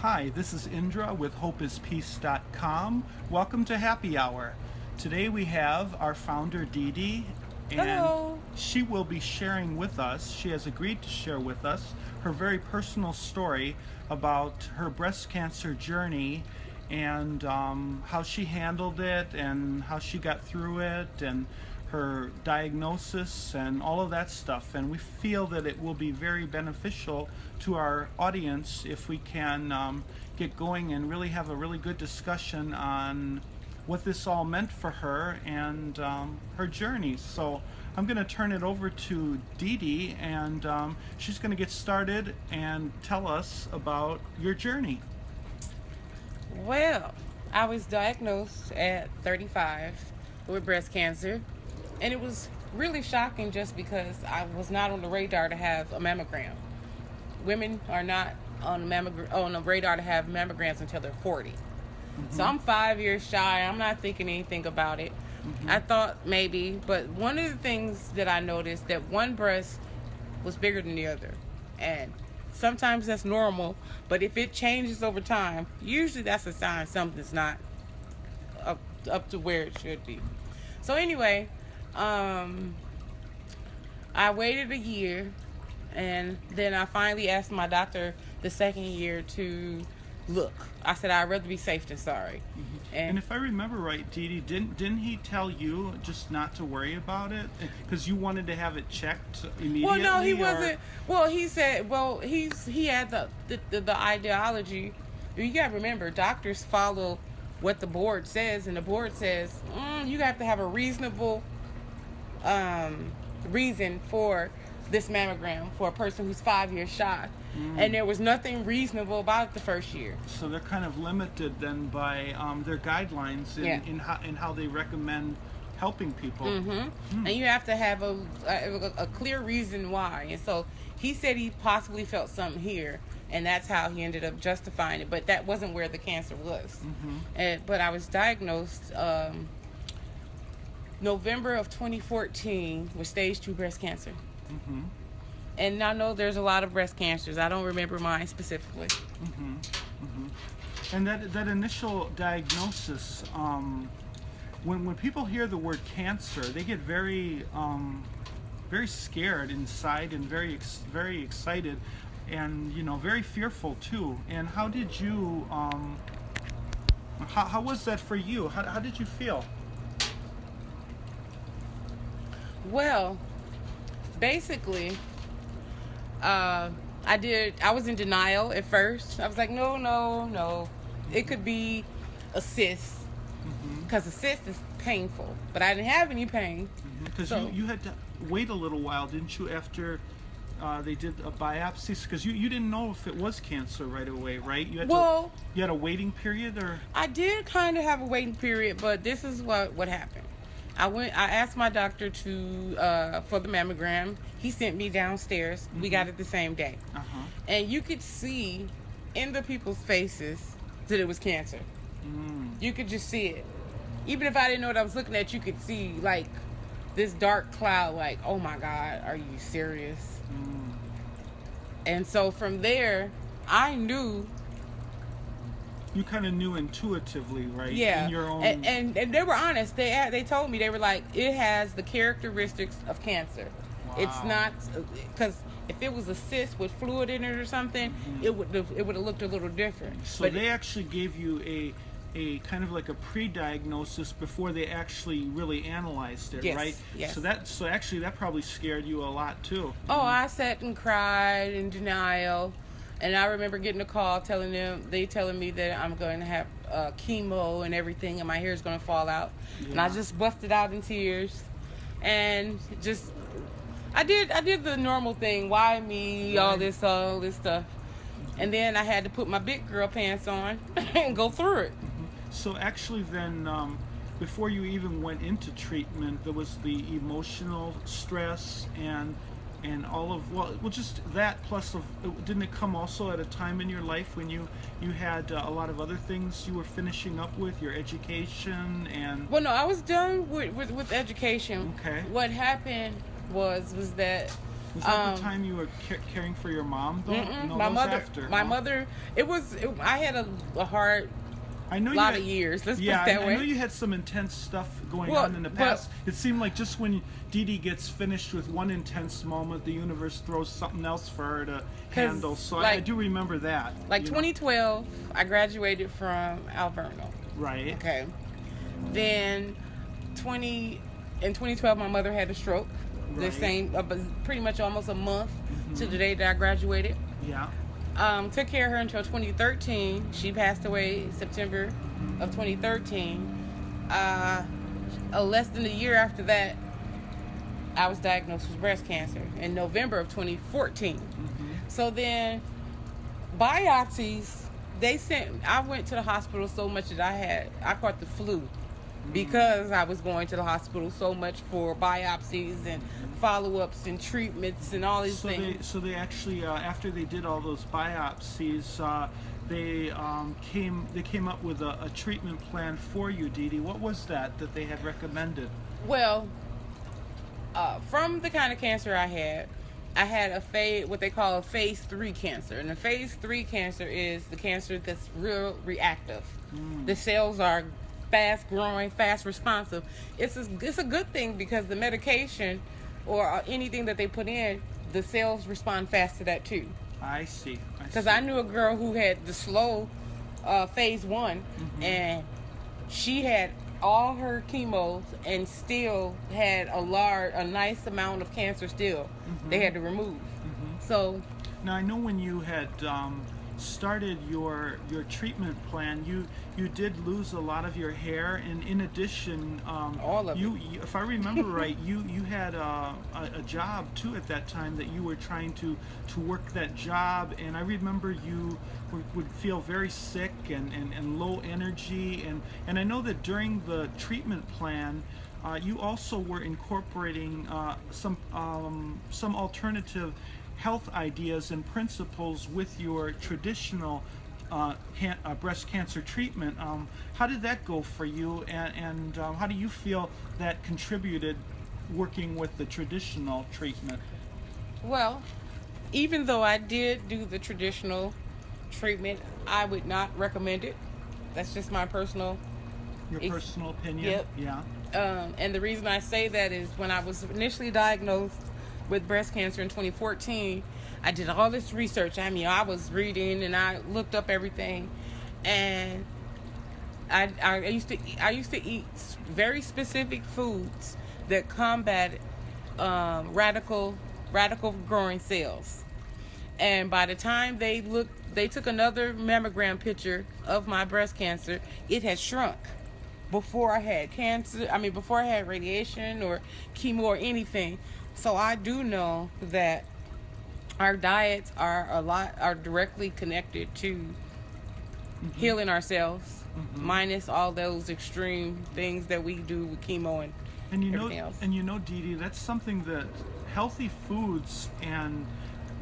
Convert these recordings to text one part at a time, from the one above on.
Hi, this is Indra with HopeIsPeace.com. Welcome to Happy Hour. Today we have our founder DeDe, and Hello. she will be sharing with us, she has agreed to share with us, her very personal story about her breast cancer journey and how she handled it and how she got through it and her diagnosis and all of that stuff. And we feel that it will be very beneficial to our audience if we can get going and really have a really good discussion on what this all meant for her and her journey. So I'm going to turn it over to DeDe, and she's going to get started and tell us about your journey. Well, I was diagnosed at 35 with breast cancer, and it was really shocking just because I was not on the radar to have a mammogram. Women are not on the radar to have mammograms until they're 40. Mm-hmm. So I'm 5 years shy. I'm not thinking anything about it. Mm-hmm. I thought maybe, but one of the things that I noticed that one breast was bigger than the other. And sometimes that's normal, but if it changes over time, usually that's a sign something's not up to where it should be. So anyway, I waited a year, and then I finally asked my doctor the second year to look. I said I'd rather be safe than sorry. Mm-hmm. And if I remember right, DeDe, didn't he tell you just not to worry about it because you wanted to have it checked immediately? Well, no, he wasn't. Well, he said, he had the ideology. You got to remember, doctors follow what the board says, and the board says you have to have a reasonable reason for this mammogram for a person who's 5 years shy. And there was nothing reasonable about it the first year. So they're kind of limited then by their guidelines in how they recommend helping people. Mm-hmm. And you have to have a clear reason why. And so he said he possibly felt something here, and that's how he ended up justifying it. But that wasn't where the cancer was. Mm-hmm. But I was diagnosed November of 2014 with stage 2 breast cancer. Mm-hmm. And I know there's a lot of breast cancers. I don't remember mine specifically. Mm-hmm. Mm-hmm. And that initial diagnosis, when people hear the word cancer, they get very scared inside and very excited, and very fearful too. And how did you? How was that for you? How did you feel? Well, basically, I was in denial at first. I was like, no. It could be a cyst, because a cyst is painful. But I didn't have any pain. Because you had to wait a little while, didn't you, after they did a biopsy? Because you didn't know if it was cancer right away, right? You had a waiting period, or? I did kind of have a waiting period, but this is what happened. I asked my doctor for the mammogram. He sent me downstairs. Mm-hmm. We got it the same day. Uh-huh. And you could see in the people's faces that it was cancer. You could just see it. Even if I didn't know what I was looking at, you could see like this dark cloud, like, oh my God, are you serious? And so from there, I knew. You kind of knew intuitively, right? Yeah. In your own... and they were honest. They told me, they were like, it has the characteristics of cancer. Wow. It's not, because if it was a cyst with fluid in it or something, it would have looked a little different. So they actually gave you a kind of like a pre-diagnosis before they actually really analyzed it, yes, right? Yes. So actually that probably scared you a lot too. Oh, I sat and cried in denial. And I remember getting a call telling me that I'm going to have chemo and everything, and my hair is going to fall out. Yeah. And I just busted out in tears, and just I did the normal thing. Why me? All this stuff. And then I had to put my big girl pants on and go through it. So actually, then before you even went into treatment, there was the emotional stress and all of just that plus didn't it come also at a time in your life when you had a lot of other things you were finishing up with, your education and? Well, no, I was done with education. Okay. What happened was that Was that the time you were caring for your mom, though? No, my that was mother. after. My huh? mother. I had a hard I know lot you had, of years. Let's yeah, put it that I way. know you had some intense stuff going Well, on in the past. It seemed like just when DeDe gets finished with one intense moment, the universe throws something else for her to handle. So I do remember that. Like 2012, I graduated from Alverno. Right. Okay. Then in 2012, my mother had a stroke. The Right. same, pretty much almost a month to the day that I graduated. Yeah. Took care of her until 2013. She passed away September of 2013. Less than a year after that, I was diagnosed with breast cancer in November of 2014. So then, biopsies, I went to the hospital so much that I caught the flu because I was going to the hospital so much for biopsies and follow-ups and treatments and all these things. So they actually, after they did all those biopsies, they came up with a treatment plan for you, DeDe. What was that they had recommended? Well, from the kind of cancer I had what they call a phase 3 cancer. And a phase 3 cancer is the cancer that's real reactive. The cells are fast growing, fast responsive. It's a good thing because the medication or anything that they put in, the cells respond fast to that too. I see. Because I knew a girl who had the slow phase 1, and she had all her chemos and still had a nice amount of cancer still they had to remove. So now I know when you had started your treatment plan, you did lose a lot of your hair, and in addition, all of you, if I remember right, you had a job too at that time that you were trying to work that job, and I remember you would feel very sick and low energy, and I know that during the treatment plan, you also were incorporating some alternative health ideas and principles with your traditional breast cancer treatment. How did that go for you, and how do you feel that contributed working with the traditional treatment? Well, even though I did do the traditional treatment, I would not recommend it. That's just my personal opinion. Yep. Yeah. And the reason I say that is when I was initially diagnosed with breast cancer in 2014, I did all this research. I was reading and I looked up everything, and I used to eat very specific foods that combat radical growing cells. And by the time they took another mammogram picture of my breast cancer, it had shrunk. Before I had cancer, before I had radiation or chemo or anything. So I do know that our diets are directly connected to healing ourselves, minus all those extreme things that we do with chemo and everything else. And DeDe, that's something that healthy foods and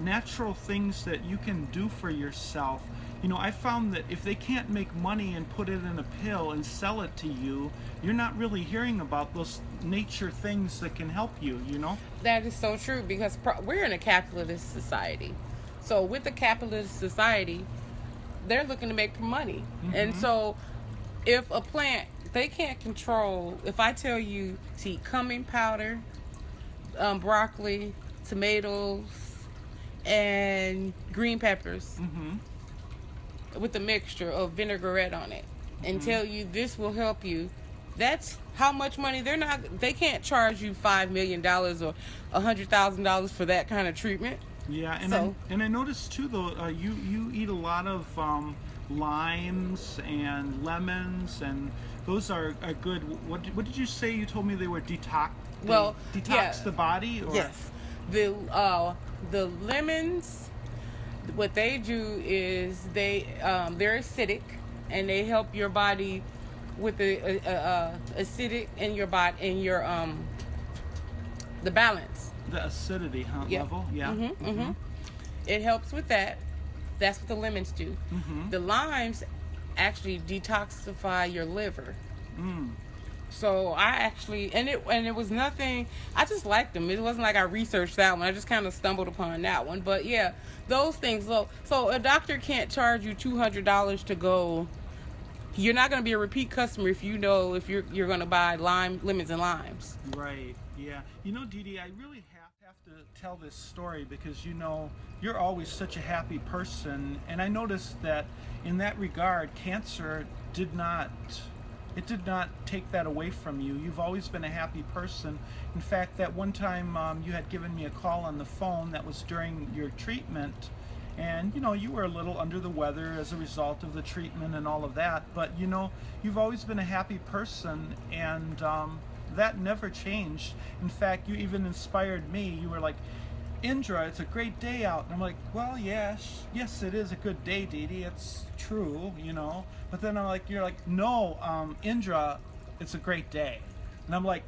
natural things that you can do for yourself. I found that if they can't make money and put it in a pill and sell it to you, you're not really hearing about those nature things that can help you, That is so true, because we're in a capitalist society. So with the capitalist society, they're looking to make money. And so if a plant, they can't control, if I tell you to eat cumin powder, broccoli, tomatoes, and green peppers, with a mixture of vinaigrette on it, and tell you this will help you, that's how much money they can't charge you $5 million or $100,000 for that kind of treatment. Yeah, and I noticed too, though, you eat a lot of limes and lemons, and those are good. What did you say? You told me they were detox. Detox the body. Or? Yes, the lemons. What they do is they're acidic, and they help your body with the acidic in your body, in your the balance. The acidity level, yeah. It helps with that. That's what the lemons do. The limes actually detoxify your liver. So I actually, and it was nothing. I just liked them. It wasn't like I researched that one. I just kind of stumbled upon that one. But yeah, those things. So a doctor can't charge you $200 to go. You're not going to be a repeat customer if you know if you're going to buy lemons and limes. Right. Yeah. You know, DeDe, I really have to tell this story because you're always such a happy person, and I noticed that in that regard, cancer did not take that away from you. You've always been a happy person. In fact, that one time you had given me a call on the phone, that was during your treatment, and you were a little under the weather as a result of the treatment and all of that, but you've always been a happy person, and that never changed. In fact, you even inspired me. You were like, Indra, it's a great day out. And I'm like, well, yes, it is a good day, DeDe. It's true, But then you're like, no, Indra, it's a great day. And I'm like,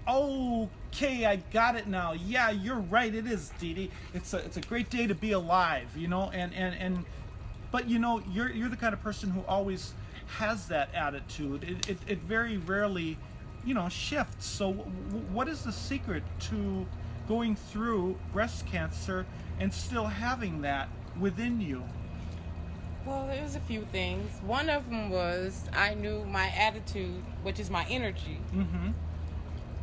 okay, I got it now. Yeah, you're right. It is, DeDe. It's a great day to be alive, But you're the kind of person who always has that attitude. It very rarely, shifts. So what is the secret to going through breast cancer and still having that within you? Well, there was a few things. One of them was I knew my attitude, which is my energy,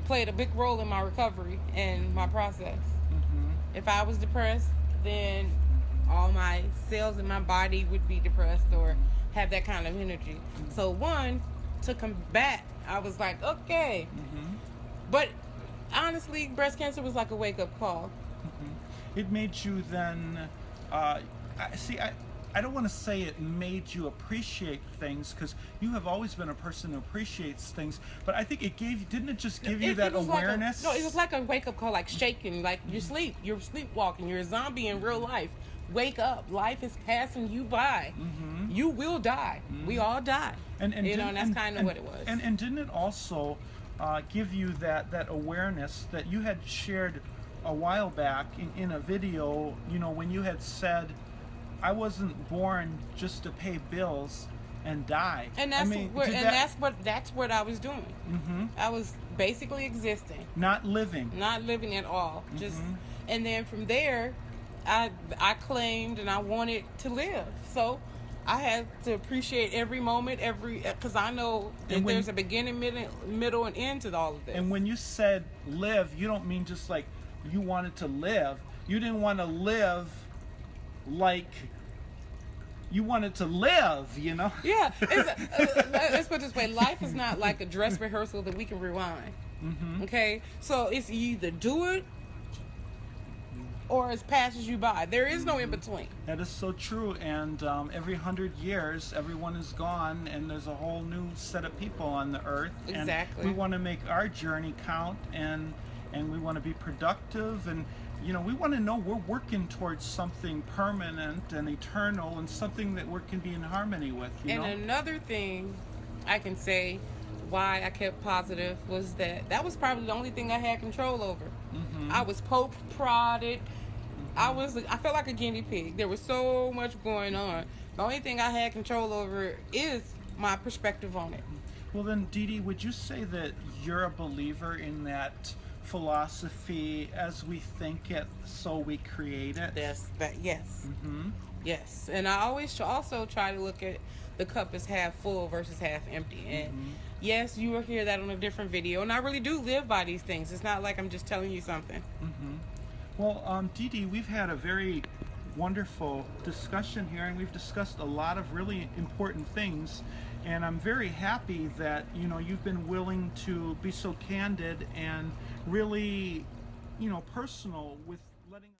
played a big role in my recovery and my process. If I was depressed, then all my cells in my body would be depressed or have that kind of energy. So one, to combat, I was like, okay. But honestly, breast cancer was like a wake-up call. It made you then, I don't want to say it made you appreciate things, because you have always been a person who appreciates things, but I think didn't it just give you that awareness? It was like a wake-up call, like shaking, like you're sleepwalking, you're a zombie in real life. Wake up, life is passing you by. You will die. We all die. And that's kind of what it was. And didn't it also give you that awareness that you had shared a while back in a video, when you had said, I wasn't born just to pay bills and die. And that's what I was doing. I was basically existing, not living at all. And then from there, I claimed and I wanted to live. So I had to appreciate every moment, because I know that there's a beginning, middle, and end to all of this. And when you said live, you don't mean just like you wanted to live. You didn't want to live like you wanted to live, Yeah. Let's put it this way. Life is not like a dress rehearsal that we can rewind. Okay? So it's either do it or it passes you by. There is no in between. That is so true. And every 100 years, everyone is gone, and there's a whole new set of people on the earth. Exactly. And we want to make our journey count, and we want to be productive, and we want to know we're working towards something permanent and eternal, and something that we can be in harmony with. Another thing I can say why I kept positive was that was probably the only thing I had control over. I was poked, prodded. I felt like a guinea pig. There was so much going on. The only thing I had control over is my perspective on it. Well then, DeDe, would you say that you're a believer in that philosophy, as we think it, so we create it? Yes. Yes. And I always also try to look at the cup as half full versus half empty. And yes, you will hear that on a different video. And I really do live by these things. It's not like I'm just telling you something. Well, DeDe, we've had a very wonderful discussion here, and we've discussed a lot of really important things. And I'm very happy that, you've been willing to be so candid and really, personal with letting